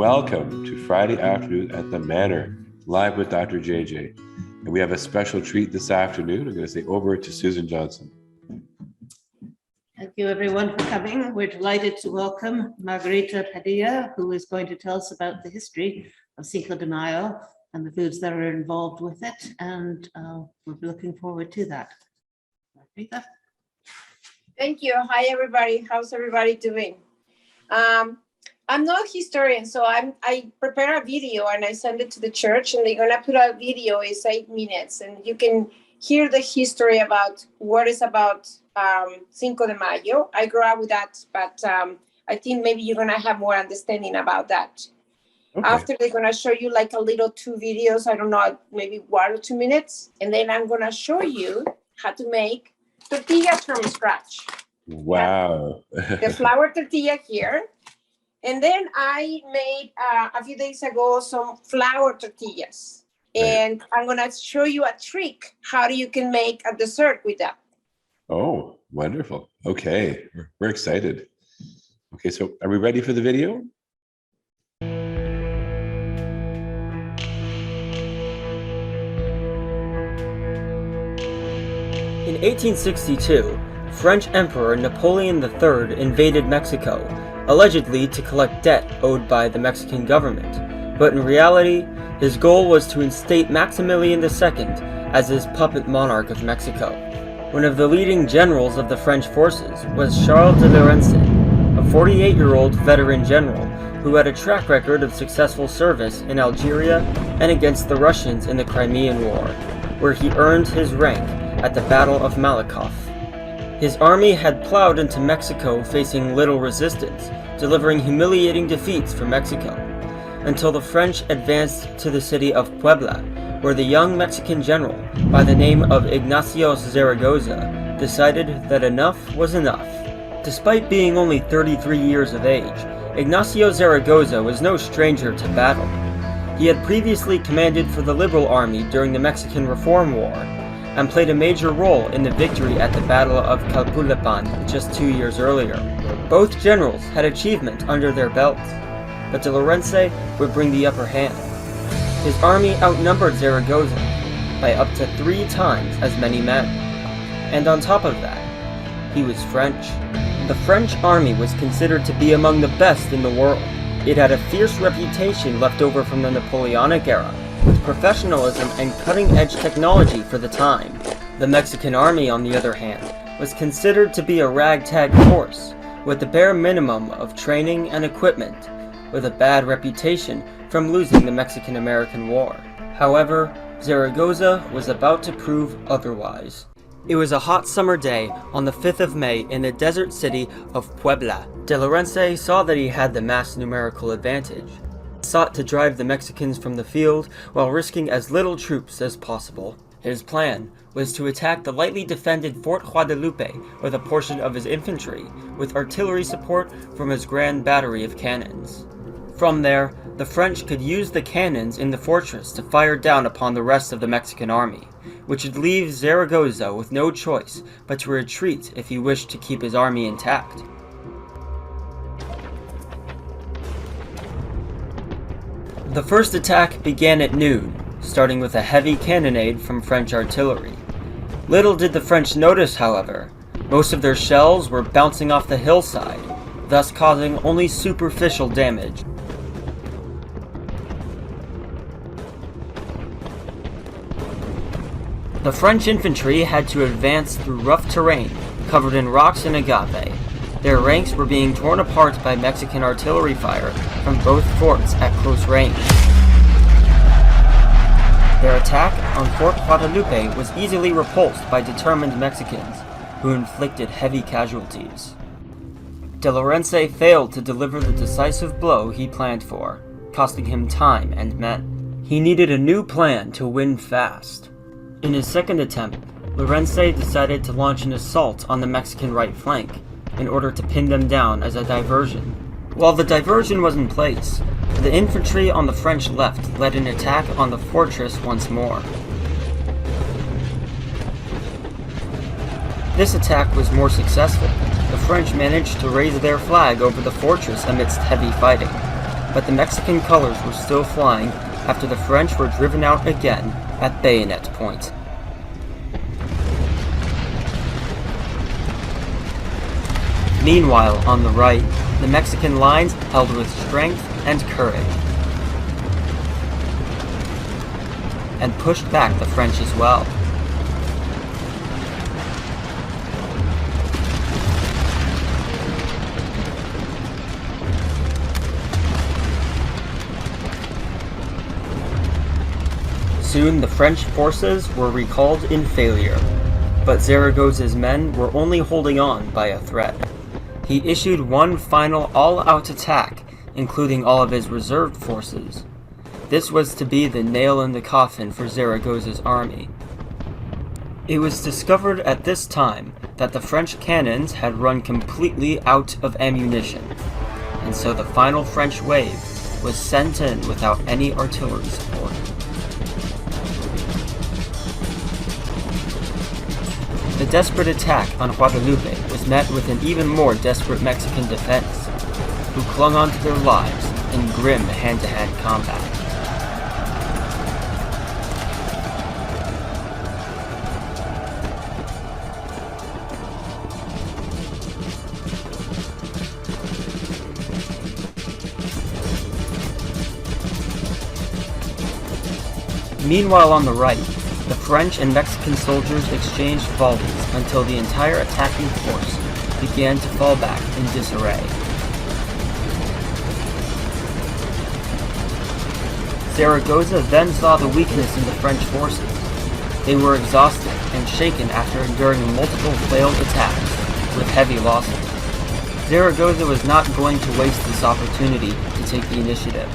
welcome to Friday Afternoon at the Manor, live with Dr. JJ. And we have a special treat this afternoon. I'm going to say over to Susan Johnson. Thank you everyone for coming. We're delighted to welcome Margarita Padilla, who is going to tell us about the history of Cinco de Mayo and the foods that are involved with it. And we're looking forward to that. Margarita? Thank you. Hi, everybody. How's everybody doing? I'm not a historian, so I prepare a video and I send it to the church, and they're gonna put a video. It's 8 minutes, and you can hear the history about what is about Cinco de Mayo. I grew up with that, but I think maybe you're gonna have more understanding about that. Okay. After they're gonna show you like a little 2 videos, I don't know, maybe 1 or 2 minutes, and then I'm gonna show you how to make tortillas from scratch. Wow. The flour tortilla here. And then I made a few days ago some flour tortillas. And I'm going to show you a trick how you can make a dessert with that. Oh, wonderful. Okay, we're excited. Okay, so are we ready for the video? In 1862, French Emperor Napoleon III invaded Mexico, allegedly to collect debt owed by the Mexican government, but in reality, his goal was to instate Maximilian II as his puppet monarch of Mexico. One of the leading generals of the French forces was Charles de Lorenzo, a 48-year-old veteran general who had a track record of successful service in Algeria and against the Russians in the Crimean War, where he earned his rank at the Battle of Malakoff. His army had plowed into Mexico facing little resistance, delivering humiliating defeats for Mexico, until the French advanced to the city of Puebla, where the young Mexican general, by the name of Ignacio Zaragoza, decided that enough was enough. Despite being only 33 years of age, Ignacio Zaragoza was no stranger to battle. He had previously commanded for the Liberal Army during the Mexican Reform War, and played a major role in the victory at the Battle of Calpulalpan just 2 years earlier. Both generals had achievement under their belts, but de Lorenzo would bring the upper hand. His army outnumbered Zaragoza by up to 3 times as many men. And on top of that, he was French. The French army was considered to be among the best in the world. It had a fierce reputation left over from the Napoleonic era, with professionalism and cutting-edge technology for the time. The Mexican army, on the other hand, was considered to be a ragtag force, with the bare minimum of training and equipment, with a bad reputation from losing the Mexican-American War. However, Zaragoza was about to prove otherwise. It was a hot summer day on the 5th of May in the desert city of Puebla. De Lorenzo saw that he had the mass numerical advantage, sought to drive the Mexicans from the field while risking as little troops as possible. His plan was to attack the lightly defended Fort Guadalupe with a portion of his infantry, with artillery support from his grand battery of cannons. From there, the French could use the cannons in the fortress to fire down upon the rest of the Mexican army, which would leave Zaragoza with no choice but to retreat if he wished to keep his army intact. The first attack began at noon, starting with a heavy cannonade from French artillery. Little did the French notice, however, most of their shells were bouncing off the hillside, thus causing only superficial damage. The French infantry had to advance through rough terrain, covered in rocks and agave. Their ranks were being torn apart by Mexican artillery fire from both forts at close range. Their attack on Fort Guadalupe was easily repulsed by determined Mexicans, who inflicted heavy casualties. De Lorenzo failed to deliver the decisive blow he planned for, costing him time and men. He needed a new plan to win fast. In his second attempt, Lorenzo decided to launch an assault on the Mexican right flank, in order to pin them down as a diversion. While the diversion was in place, the infantry on the French left led an attack on the fortress once more. This attack was more successful. The French managed to raise their flag over the fortress amidst heavy fighting. but the Mexican colors were still flying after the French were driven out again at bayonet point. Meanwhile, on the right, the Mexican lines held with strength and courage, and pushed back the French as well. Soon the French forces were recalled in failure, but Zaragoza's men were only holding on by a thread. He issued one final all-out attack, including all of his reserved forces. This was to be the nail in the coffin for Zaragoza's army. It was discovered at this time that the French cannons had run completely out of ammunition, and so the final French wave was sent in without any artillery support. The desperate attack on Guadalupe was met with an even more desperate Mexican defense, who clung on to their lives in grim hand-to-hand combat. Meanwhile, on the right, the French and Mexican soldiers exchanged volleys until the entire attacking force began to fall back in disarray. Zaragoza then saw the weakness in the French forces. They were exhausted and shaken after enduring multiple failed attacks with heavy losses. Zaragoza was not going to waste this opportunity to take the initiative.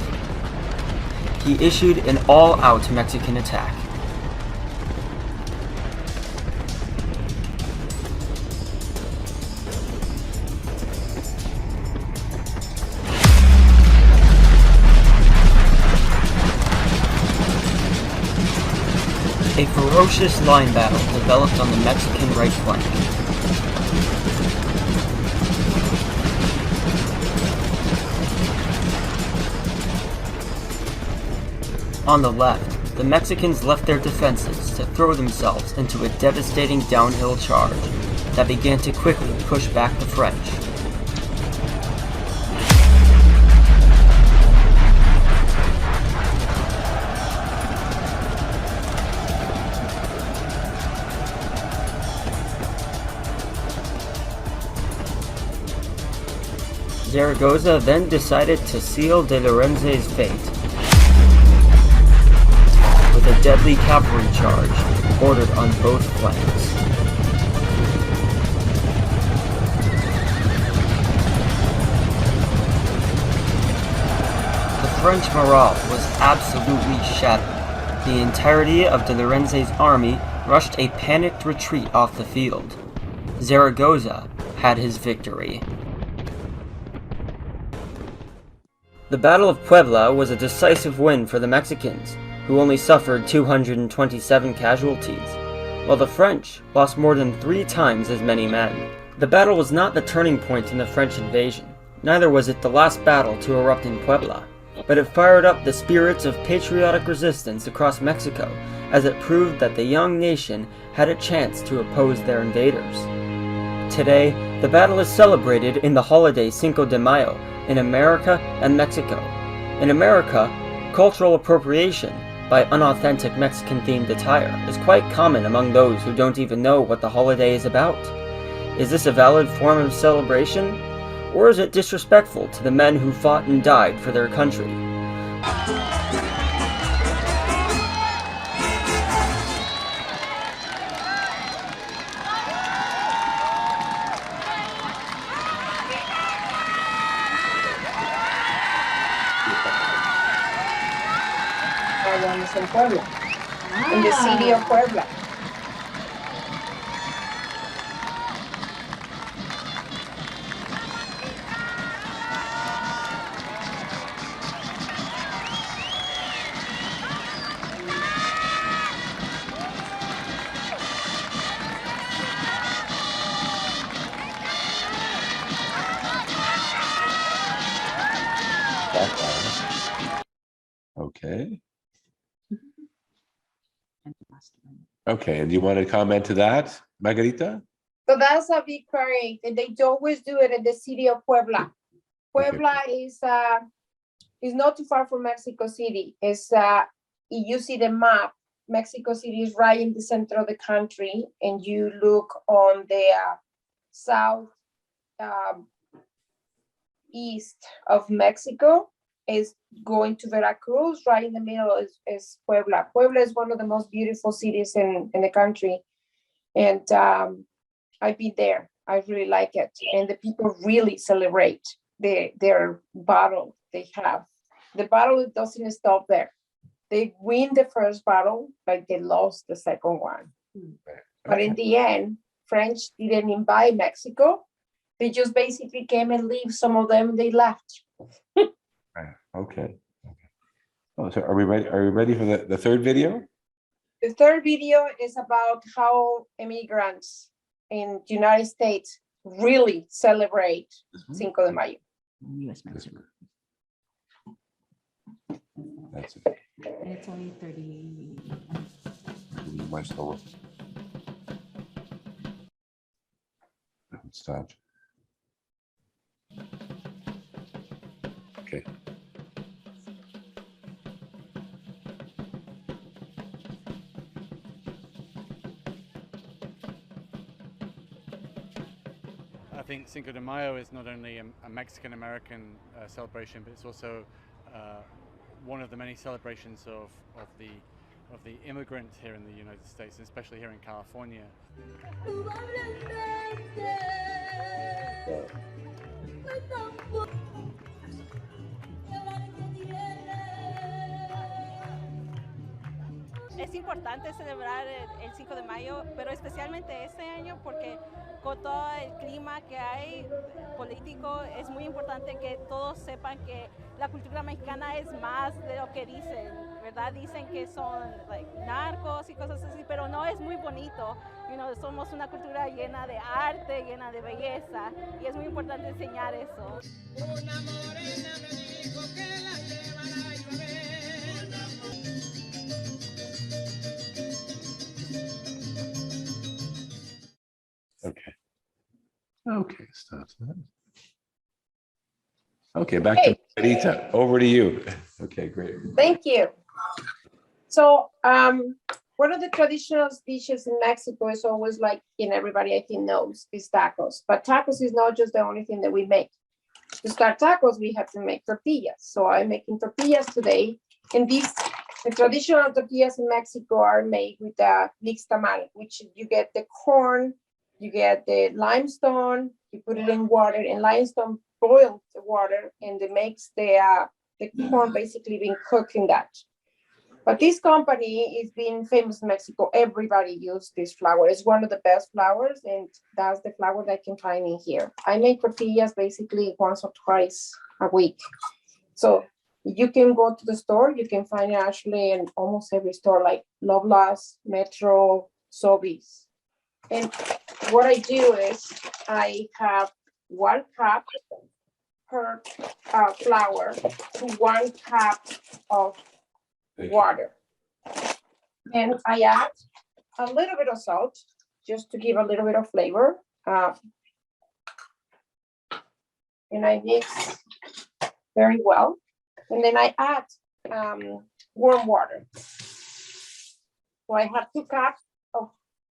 He issued an all-out Mexican attack. A ferocious line battle developed on the Mexican right flank. On the left, the Mexicans left their defenses to throw themselves into a devastating downhill charge that began to quickly push back the French. Zaragoza then decided to seal de Lorenzo's fate with a deadly cavalry charge ordered on both flanks. The French morale was absolutely shattered. The entirety of de Lorenzo's army rushed a panicked retreat off the field. Zaragoza had his victory. The Battle of Puebla was a decisive win for the Mexicans, who only suffered 227 casualties, while the French lost more than 3 times as many men. The battle was not the turning point in the French invasion, neither was it the last battle to erupt in Puebla, but it fired up the spirits of patriotic resistance across Mexico, as it proved that the young nation had a chance to oppose their invaders. Today, the battle is celebrated in the holiday Cinco de Mayo in America and Mexico. In America, cultural appropriation by unauthentic Mexican-themed attire is quite common among those who don't even know what the holiday is about. Is this a valid form of celebration, or is it disrespectful to the men who fought and died for their country? In Puebla, in the city of Puebla. Okay. Okay, and do you want to comment to that, Margarita? So that's a big parade, and they always do it in the city of Puebla. Puebla is not too far from Mexico City. It's if you see the map, Mexico City is right in the center of the country, and you look on the south east of Mexico is going to Veracruz. Right in the middle is Puebla. Puebla is one of the most beautiful cities in the country, and I've been there. I really like it, and the people really celebrate their battle they have. The battle doesn't stop there. They win the first battle, but they lost the second one. But in the end, French didn't invade Mexico. They just basically came and leave some of them. They left. Okay. Oh, so are we ready? Are we ready for the third video? The third video is about how immigrants in the United States really celebrate Cinco de Mayo. US Mexico. That's it. And it's only 30. Much slower. Stop. Okay. I think Cinco de Mayo is not only a Mexican-American celebration, but it's also one of the many celebrations of the immigrants here in the United States, especially here in California. Es importante celebrar el 5 de Mayo, pero especialmente este año porque con todo el clima que hay político es muy importante que todos sepan que la cultura mexicana es más de lo que dicen, ¿verdad? Dicen que son narcos y cosas así, pero no, es muy bonito. Somos una cultura llena de arte, llena de belleza, y es muy importante enseñar eso. Una morena me dijo que la llevará a llover. Okay, stop that. Okay, back to Margarita. Over to you. Okay, great. Thank you. So one of the traditional dishes in Mexico is always everybody I think knows is tacos. But tacos is not just the only thing that we make. To start tacos, we have to make tortillas. So I'm making tortillas today. And the traditional tortillas in Mexico are made with a mixed tamal, which you get the corn, you get the limestone, you put it in water, and limestone boils the water, and it makes the corn basically being cooked in that. But this company is being famous in Mexico. Everybody uses this flour. It's one of the best flours, and that's the flour that I can find in here. I make tortillas basically once or twice a week. So you can go to the store. You can find it actually in almost every store, like Loblaws, Metro, Sobeys. And what I do is I have 1 cup per flour to 1 cup of water. And I add a little bit of salt just to give a little bit of flavor. And I mix very well. And then I add warm water. So I have 2 cups of,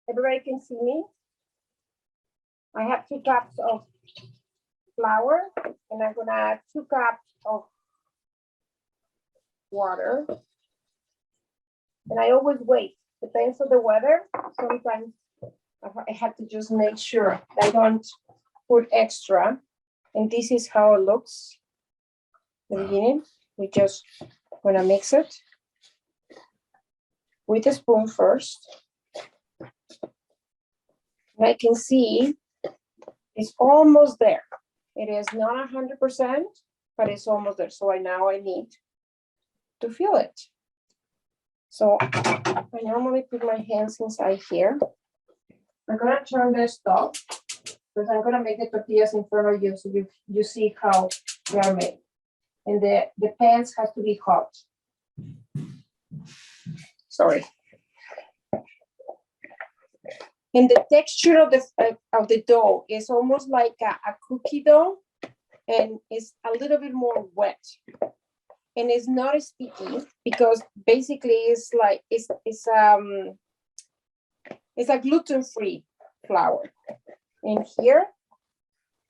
everybody can see me. I have 2 cups of flour, and I'm gonna add 2 cups of water. And I always wait, depends on the weather. Sometimes I have to just make sure I don't put extra. And this is how it looks in the beginning. We just gonna mix it with a spoon first. And I can see it's almost there. It is not 100%, but it's almost there. So now I need to feel it. So I normally put my hands inside here. I'm gonna turn the stove because I'm gonna make the tortillas in front of you so you see how they are made. And the pans have to be hot. Sorry. And the texture of the dough is almost like a cookie dough, and it's a little bit more wet. And it's not sticky because basically it's like it's a gluten-free flour. And here,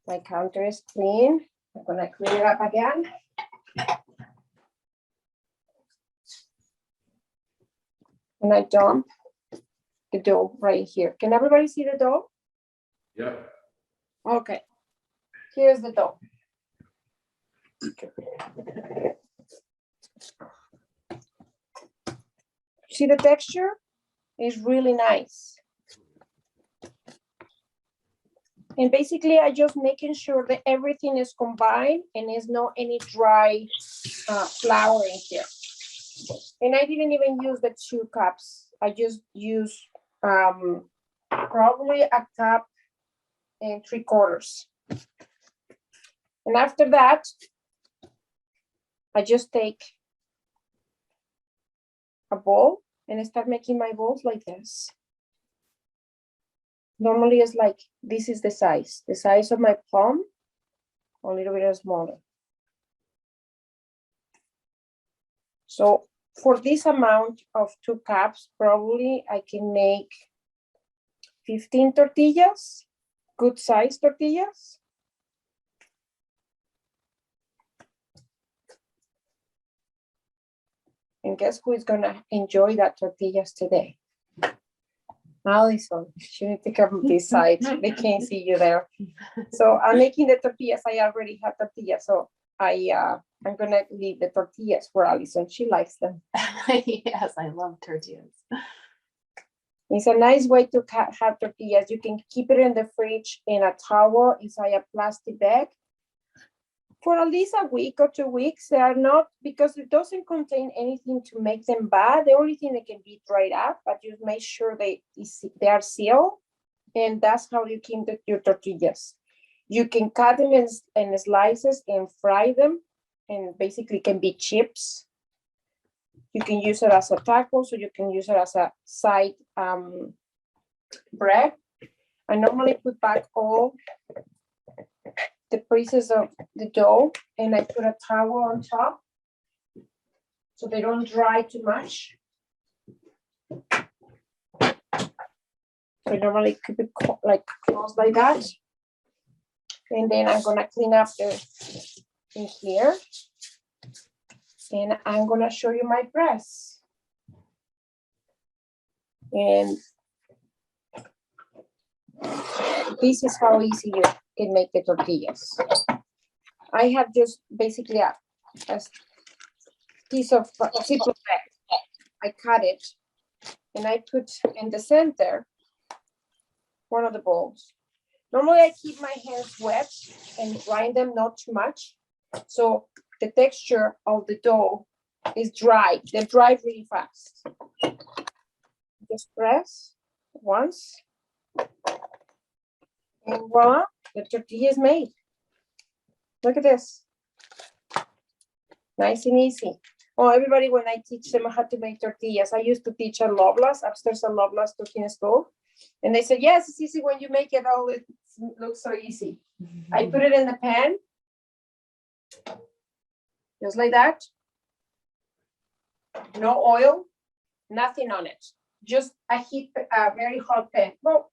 my counter is clean. I'm gonna clean it up again. And I dump the dough right here. Can everybody see the dough? Yeah. Okay. Here's the dough. See the texture? It's really nice. And basically, I just making sure that everything is combined and there's no any dry flour in here. And I didn't even use the 2 cups. I just used probably 1 cup and 3/4. And after that, I just take a bowl and I start making my balls like this. Normally it's like, this is the size of my palm, a little bit smaller. So for this amount of 2 cups, probably I can make 15 tortillas, good size tortillas. And guess who is gonna enjoy that tortillas today? Allison, she needs to come this side. They can't see you there. So I'm making the tortillas. I already have tortillas, so I'm gonna leave the tortillas for Allison. She likes them. Yes, I love tortillas. It's a nice way to have tortillas. You can keep it in the fridge in a towel inside a plastic bag for at least a week or 2 weeks. They are not, because it doesn't contain anything to make them bad. The only thing that can be dried up, but you make sure they are sealed, and that's how you keep your tortillas. You can cut them in slices and fry them, and basically can be chips. You can use it as a taco, so you can use it as a side bread. I normally put back all the pieces of the dough and I put a towel on top so they don't dry too much. I normally keep it like close like that. And then I'm gonna clean up in here. And I'm gonna show you my press. And this is how easy you can make the tortillas. I have just basically a piece of ziploc bag. I cut it and I put in the center one of the balls. Normally I keep my hands wet and grind them not too much. So the texture of the dough is dry. They dry really fast. Just press once. And voila, the tortilla is made. Look at this. Nice and easy. Oh, everybody, when I teach them how to make tortillas, I used to teach at Lovelas, upstairs at Lovelas cooking school. And they said, yes, it's easy when you make it. Oh, it looks so easy. I put it in the pan. Just like that. No oil, nothing on it. Just a very hot pan. Well,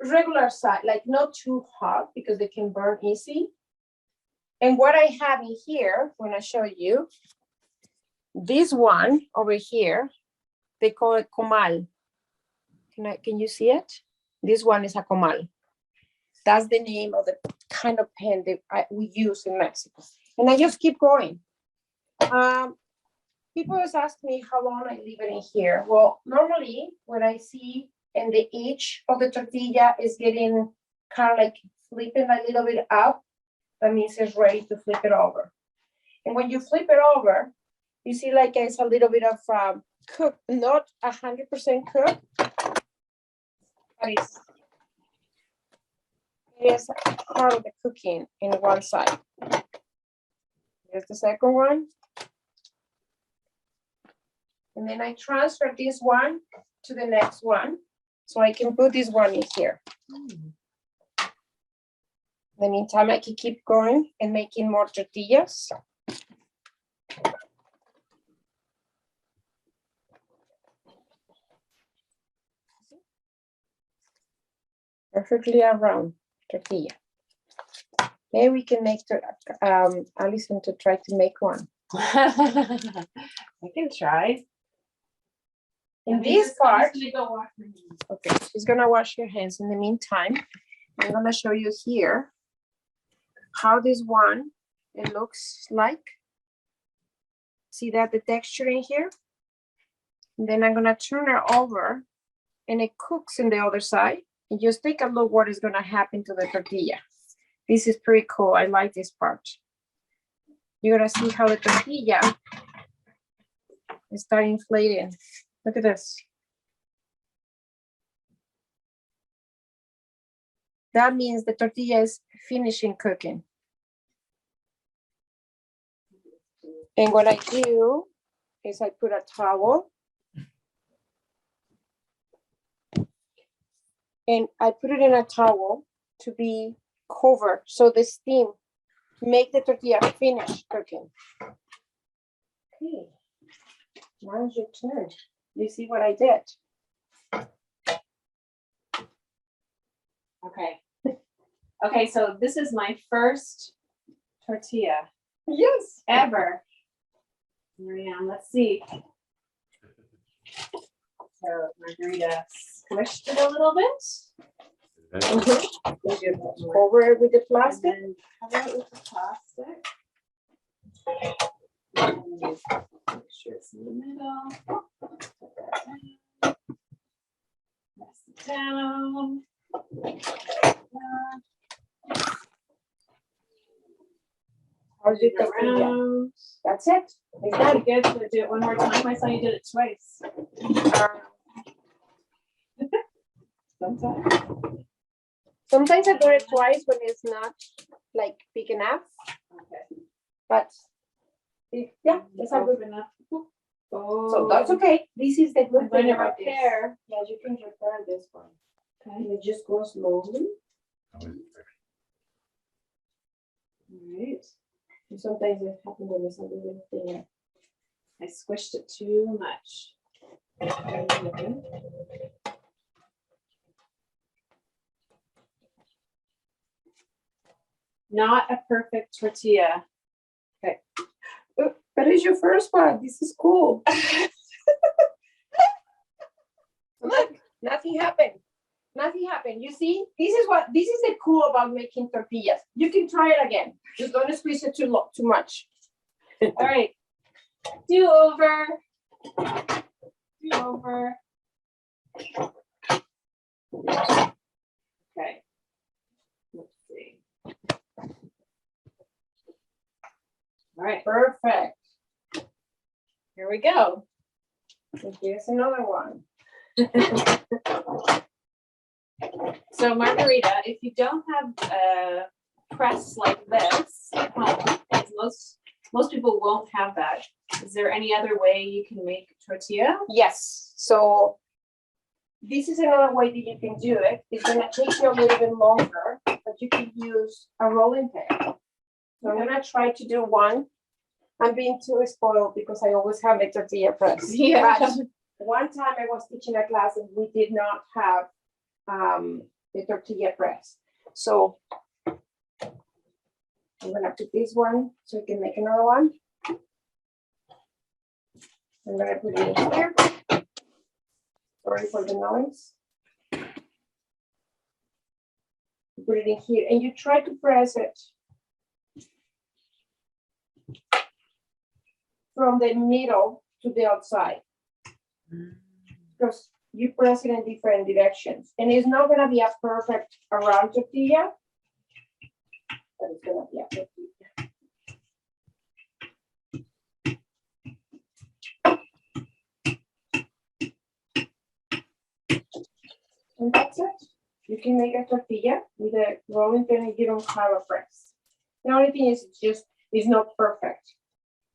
regular side, like not too hot because they can burn easy. And what I have in here, when I show you, this one over here, they call it comal. Can you see it? This one is a comal. That's the name of the kind of pan that we use in Mexico. And I just keep going. People always ask me how long I leave it in here. Well, normally when I see and the edge of the tortilla is getting kind of like flipping a little bit up, that means it's ready to flip it over. And when you flip it over, you see like it's a little bit of cooked, not 100% cooked, but it is part of the cooking in one side. Here's the second one. And then I transfer this one to the next one. So I can put this one in here. In the meantime, I can keep going and making more tortillas. Perfectly around tortilla. Maybe we can make Allison to try to make one. I can try. In this part, Go wash my hands. okay, she's gonna wash your hands. In the meantime, I'm gonna show you here how this one, it looks like. See that the texture in here? And then I'm gonna turn it over and it cooks in the other side. And just take a look what is gonna happen to the tortilla. This is pretty cool. I like this part. You're gonna see how the tortilla is starting inflating. Look at this. That means the tortilla is finishing cooking. And what I do is I put a towel and I put it in a towel to be covered so the steam make the tortilla finish cooking. Okay, now it's your turn. You see what I did? Okay. Okay, so this is my first tortilla Yes. ever. Marianne, let's see. So Margarita squished it a little bit. Cover it with the And plastic. then cover it with the plastic. And make sure it's in the middle. Press it down. How's your tortilla? Around. That's it. Is that good? Should I do it one more time? I saw you did it twice. Sometimes. Sometimes I do it twice when it's not like big enough, Okay. but yeah, it's a good. Open up. So that's okay. This is the I'm good going thing to about this. repair. Yeah, you can repair this one. Okay. And it just goes slowly. All right. And sometimes it happens when it's a little thin. I squished it too much. Not a perfect tortilla. Okay. But it's your first one. This is cool. Look, nothing happened. Nothing happened. You see, this is the cool about making tortillas. You can try it again. Just don't squeeze it too much. All right. Do over. Do over. Okay. Let's see. All right. Perfect. Here we go. And here's another one. So Margarita, if you don't have a press like this at home, as most people won't have that, is there any other way you can make tortilla? Yes. So this is another way that you can do it. It's gonna take you a little bit longer, but you can use a rolling pin. So I'm gonna try to do one. I'm being too spoiled because I always have a tortilla press. Yeah. But one time I was teaching a class and we did not have the tortilla press. So I'm gonna put this one so I can make another one. I'm gonna put it in here. Sorry for the noise. Put it in here and you try to press it from the middle to the outside. Because you press it in different directions. And it's not gonna be a perfect around tortilla, but it's gonna be a tortilla. And that's it. You can make a tortilla with a rolling pin if you don't have a press. The only thing is it's not perfect.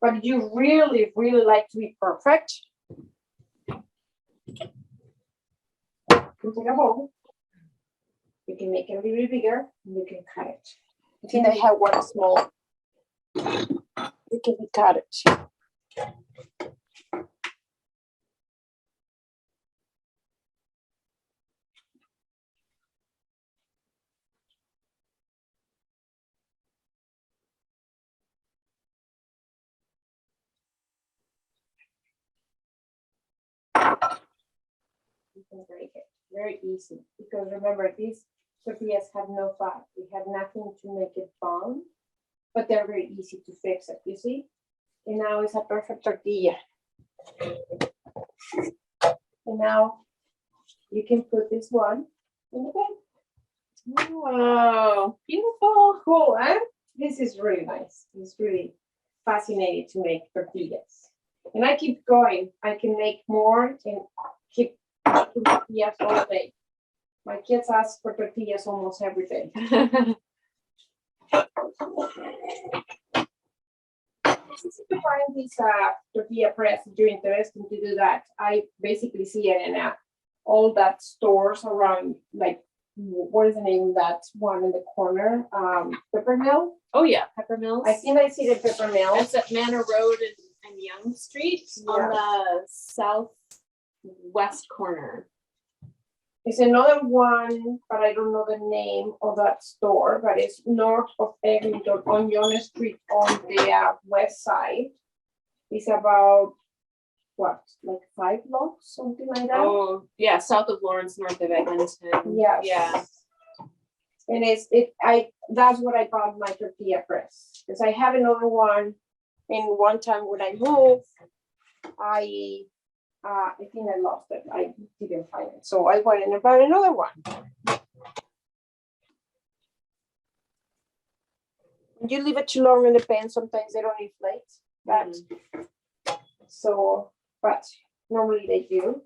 But if you really, really like to be perfect, You take a bowl. You can make it a little bit bigger and you can cut it. I think I have one small. You can cut it. You can break it very easy because remember these tortillas have no fat. We have nothing to make it bond, but they're very easy to fix it. You see, and now it's a perfect tortilla. And now you can put this one in the pan. Wow, beautiful, cool, huh? This is really nice. It's really fascinating to make tortillas. And I keep going. I can make more and keep making tortillas all day. My kids ask for tortillas almost every day. If you find this tortilla press, if you're interested to do that, I basically see it in all that stores around, like, what is the name of that one in the corner? Pepper Mill? Oh, yeah, Pepper Mills. I think I see the Pepper Mill. It's at Manor Road and Young Street on the southwest corner. It's another one, but I don't know the name of that store, but it's north of Eglinton on Young Street on the west side. It's about, what, like 5 blocks, something like that? Oh, yeah, south of Lawrence, north of Eglinton. Yes. Yeah. And that's what I bought my tortilla press, because I have another one, and one time when I moved, I think I lost it. I didn't find it. So I went and bought another one. When you leave it too long in the pan, sometimes they don't inflate that. So, but normally they do.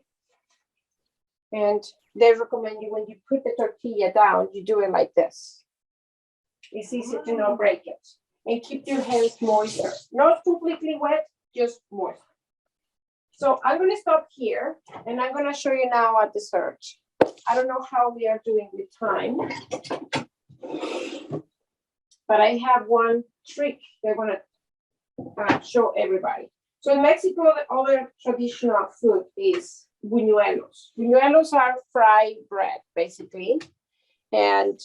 And they recommend you, when you put the tortilla down, you do it like this. It's easy to not break it. And keep your hands moister. Not completely wet, just moist. So I'm going to stop here, and I'm going to show you now a dessert. I don't know how we are doing with time, but I have one trick they're going to show everybody. So in Mexico, the other traditional food is buñuelos. Buñuelos are fried bread, basically, and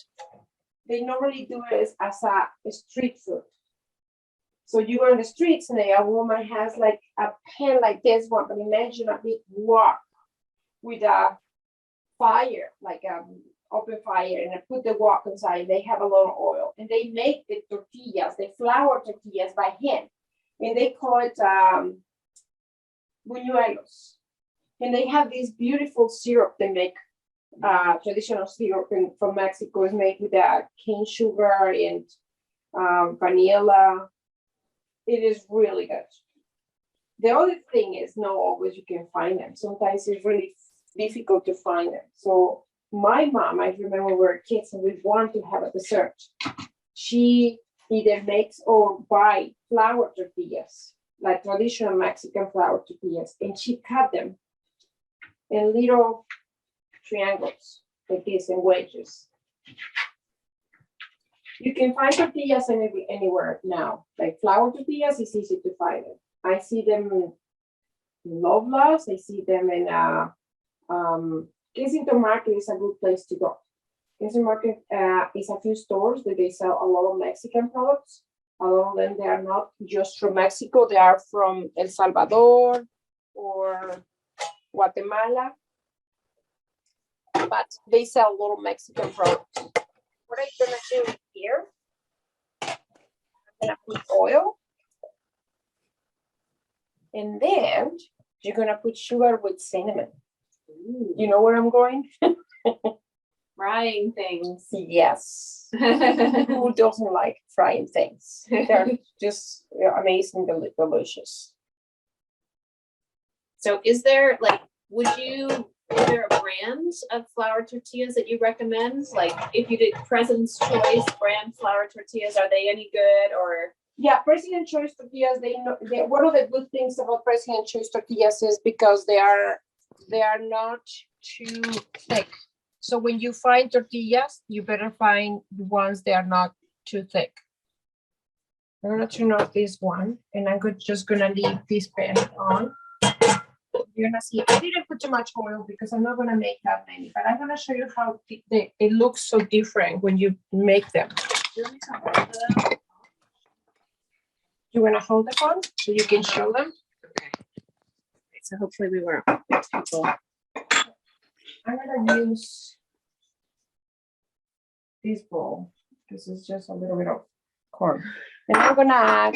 they normally do it as a street food. So you go in the streets and a woman has like a pan like this one, but imagine a big wok with a fire, like an open fire, and I put the wok inside. They have a lot of oil, and they make the tortillas, the flour tortillas by hand, and they call it buñuelos. And they have this beautiful syrup they make. Traditional syrup from Mexico is made with cane sugar and vanilla. It is really good. The other thing is, not always you can find them. Sometimes it's really difficult to find them. So my mom, I remember we were kids and we wanted to have a dessert. She either makes or buy flour tortillas, like traditional Mexican flour tortillas, and she cut them in little triangles like this, in wedges. You can find tortillas anywhere now. Like flour tortillas, it's easy to find them. I see them in Loblaws. I see them in Kensington Market is a good place to go. Kensington Market is a few stores that they sell a lot of Mexican products. A lot of them, they are not just from Mexico. They are from El Salvador or Guatemala. But they sell a lot of Mexican products. What I'm gonna do here, I'm gonna put oil, and then you're gonna put sugar with cinnamon. You know where I'm going? Frying things. Yes. Who doesn't like frying things? They're just amazing, delicious. So is there is there a brand of flour tortillas that you recommend? Like if you did President's Choice brand flour tortillas, are they any good or? Yeah, President's Choice tortillas, one of the good things about President's Choice tortillas is because they are they are not too thick. So when you find tortillas, you better find the ones that are not too thick. I'm gonna turn off this one, and just gonna leave this pan on. You're gonna see, I didn't put too much oil because I'm not gonna make that many, but I'm gonna show you how it looks so different when you make them. You wanna hold the phone so you can show them? Okay. So hopefully we weren't people. I'm gonna use this bowl. This is just a little bit of corn. And I'm gonna add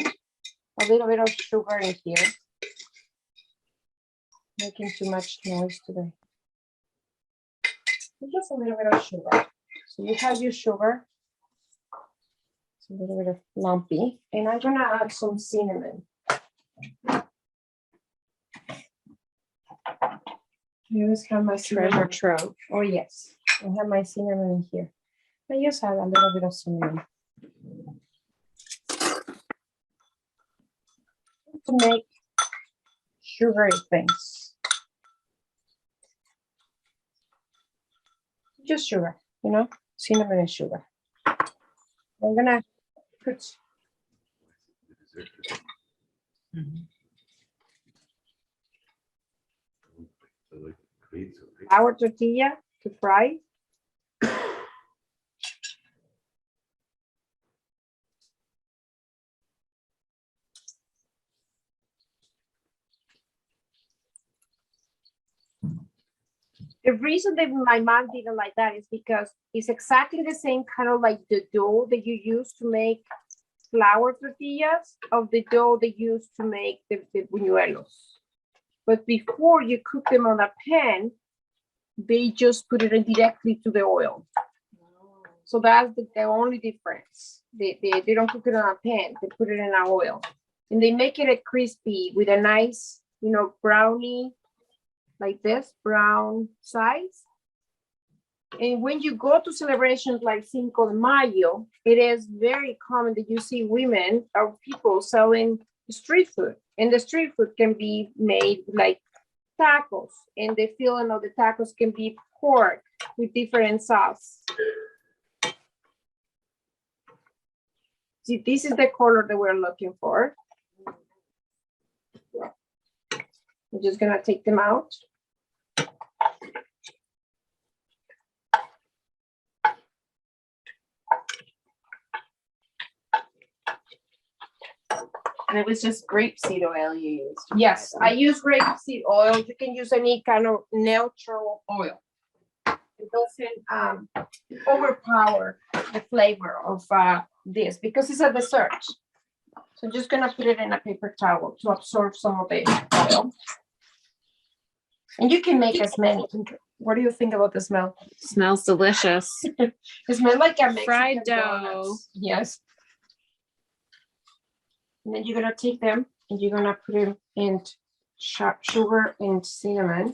a little bit of sugar in here. Making too much noise today. Just a little bit of sugar. So you have your sugar. It's a little bit of lumpy. And I'm gonna add some cinnamon. I always have my Treasure cinnamon. trove. Oh yes, I have my cinnamon in here. I just add a little bit of cinnamon. To make sugary things. Just sugar, you know, cinnamon and sugar. I'm gonna put our tortilla to fry. The reason that my mom didn't like that is because it's exactly the same kind of like the dough that you use to make flour tortillas of the dough they use to make the buñuelos. But before you cook them on a pan, they just put it in directly to the oil. So that's the only difference. They don't cook it on a pan, they put it in an oil. And they make it a crispy with a nice, you know, brownie, like this, brown size. And when you go to celebrations like Cinco de Mayo, it is very common that you see women or people selling street food. And the street food can be made like tacos. And the filling of the tacos can be pork with different sauce. See, this is the color that we're looking for. I'm just gonna take them out. And it was just grapeseed oil you used. Yes, I use rapeseed oil. You can use any kind of neutral oil. It doesn't overpower the flavor of this because it's a dessert. So I'm just gonna put it in a paper towel to absorb some of the oil. And you can make as many. What do you think about the smell? Smells delicious. It smells like a Mexican Fried dough. donuts. Yes. And then you're gonna take them and you're gonna put them in sugar and cinnamon.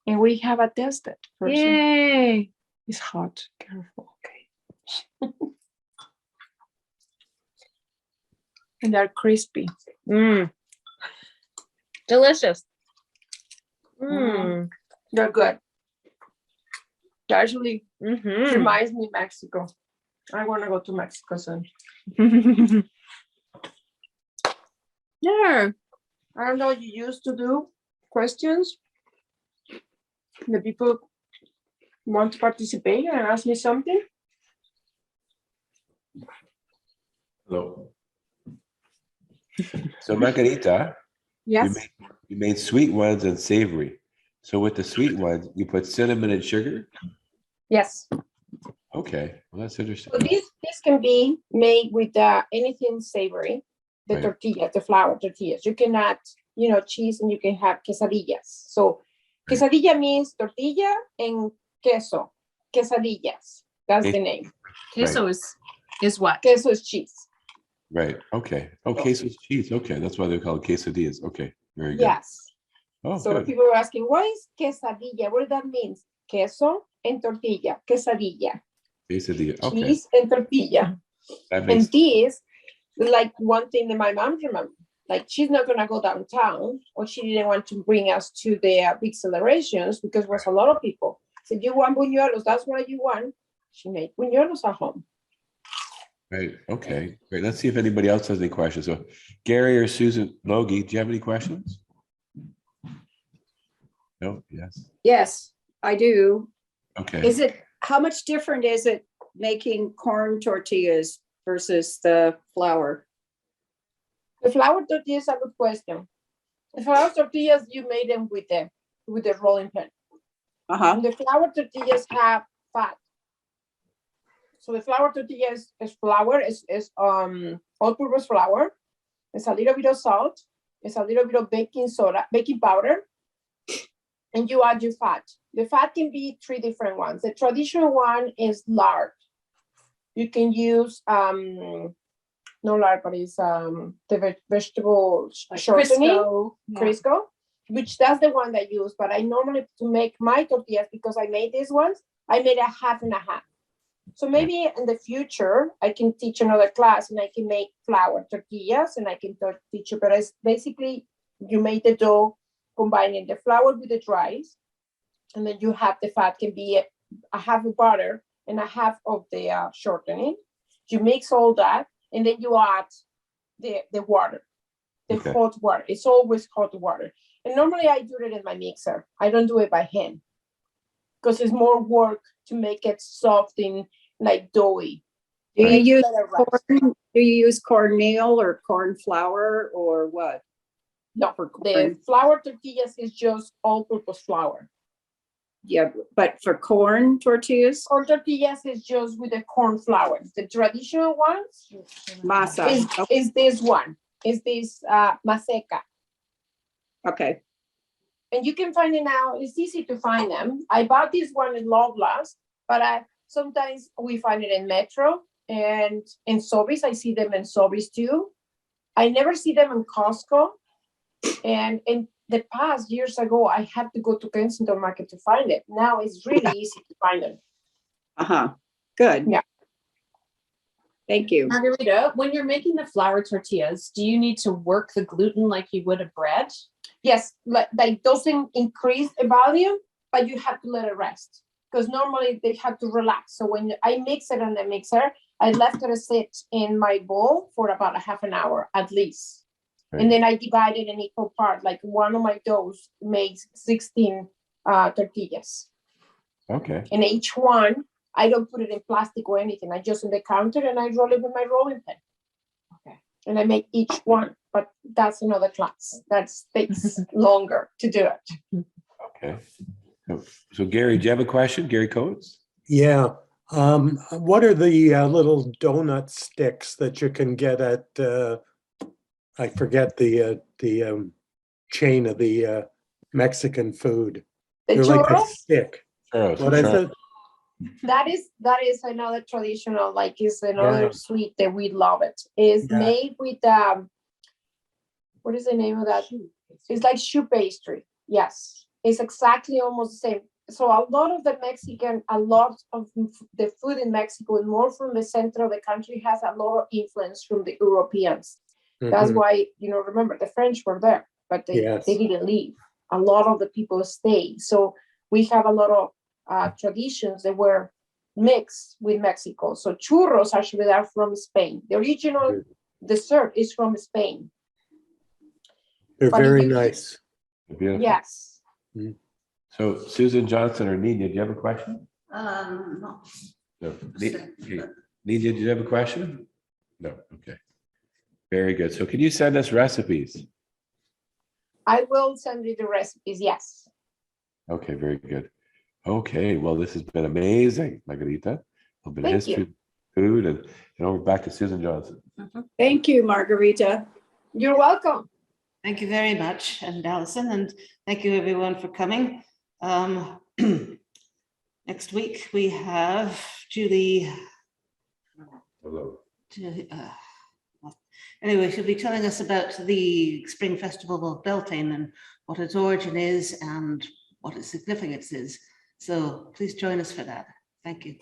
And we have a tested person. Yay. It's hot. Careful. Okay. And they're crispy. Delicious. They're good. They actually reminds me of Mexico. I want to go to Mexico soon. Yeah. I don't know, you used to do questions. The people want to participate and ask me something. Hello. So Margarita, Yes. you made sweet ones and savory. So with the sweet ones, you put cinnamon and sugar? Yes. Okay, well, that's interesting. So this can be made with anything savory, the Right. tortillas, the flour tortillas. You can add, you know, cheese, and you can have quesadillas. So quesadilla means tortilla and queso. Quesadillas. That's the name. Queso is what? Queso is cheese. Right, okay. Oh, queso cheese, okay. That's why they're called quesadillas. Okay, very good. Yes. Oh, So good. people were asking, what is quesadilla? What does that mean? Queso and tortilla. Quesadilla. Quesadilla, okay. Cheese and tortilla. That And makes, this, like one thing that my mom remember, like she's not gonna go downtown, or she didn't want to bring us to the big celebrations because there was a lot of people. Said, you want buñuelos, that's what you want. She made buñuelos at home. Right. Okay. Great. Let's see if anybody else has any questions. So, Gary or Susan Logie, do you have any questions? No. Yes. Yes, I do. Okay. How much different is it making corn tortillas versus the flour? The flour tortillas is a good question. The flour tortillas, you made them with the rolling pin. And the flour tortillas have fat. So the flour tortilla is flour, is all-purpose flour. It's a little bit of salt. It's a little bit of baking powder, and you add your fat. The fat can be 3 different ones. The traditional one is lard. You can use no lard, but it's the vegetable shortening, Crisco, which that's the one that I use. But I normally, to make my tortillas, because I made these ones, I made a half and a half. So maybe in the future, I can teach another class and I can make flour tortillas and I can teach you. But it's basically, you make the dough, combining the flour with the rice, and then you have the fat can be a half of butter and a half of the shortening. You mix all that, and then you add the water, hot water. It's always hot water. And normally I do it in my mixer. I don't do it by hand because it's more work to make it soft and like doughy. Do you use cornmeal or corn flour or what? No, the flour tortillas is just all-purpose flour. Yeah, but for corn tortillas? Corn tortillas is just with the corn flour. The traditional ones Masa. is this one. Is this maseca. Okay. And you can find it now. It's easy to find them. I bought this one in Lovelas, but sometimes we find it in Metro and in Sobeys. I see them in Sobeys too. I never see them in Costco. And in the past years ago, I had to go to Kensington Market to find it. Now it's really easy to find them. Good. Yeah. Thank you. Margarita, when you're making the flour tortillas, do you need to work the gluten like you would a bread? Yes, like doesn't increase the volume, but you have to let it rest because normally they have to relax. So when I mix it in the mixer, I left it sit in my bowl for about a half an hour at least. Right. And then I divide it in equal part. Like one of my doughs makes 16 tortillas. Okay. And each one, I don't put it in plastic or anything. I just on the counter and I roll it with my rolling pin. Okay. And I make each one, but that's another class. That takes longer to do it. Okay. So Gary, do you have a question? Gary Coates? Yeah. What are the little donut sticks that you can get at, I forget the chain of the Mexican food. They're like a stick. Churros. What is it? That is another traditional, like is another sweet that we love it. It's made with what is the name of that? It's like choux pastry. Yes, it's exactly almost the same. So a lot of the food in Mexico, and more from the center of the country, has a lot of influence from the Europeans. Mm-hmm. That's why, remember the French were there, but they didn't leave. A lot of the people stayed. So we have a lot of traditions that were mixed with Mexico. So churros actually are from Spain. The original dessert is from Spain. They're very nice. Beautiful. Yes. Mm-hmm. So Susan Johnson or Nina, do you have a question? No. No. Nina, do you have a question? No. Okay. Very good. So can you send us recipes? I will send you the recipes. Yes. Okay. Very good. Okay. Well, this has been amazing, Margarita. A little bit of history, food, and we're back to Susan Johnson. Mm-hmm. Thank you, Margarita. You're welcome. Thank you very much, and Allison, and thank you everyone for coming. Next week we have Julie. Hello. Anyway, she'll be telling us about the Spring Festival of Beltane and what its origin is and what its significance is. So please join us for that. Thank you.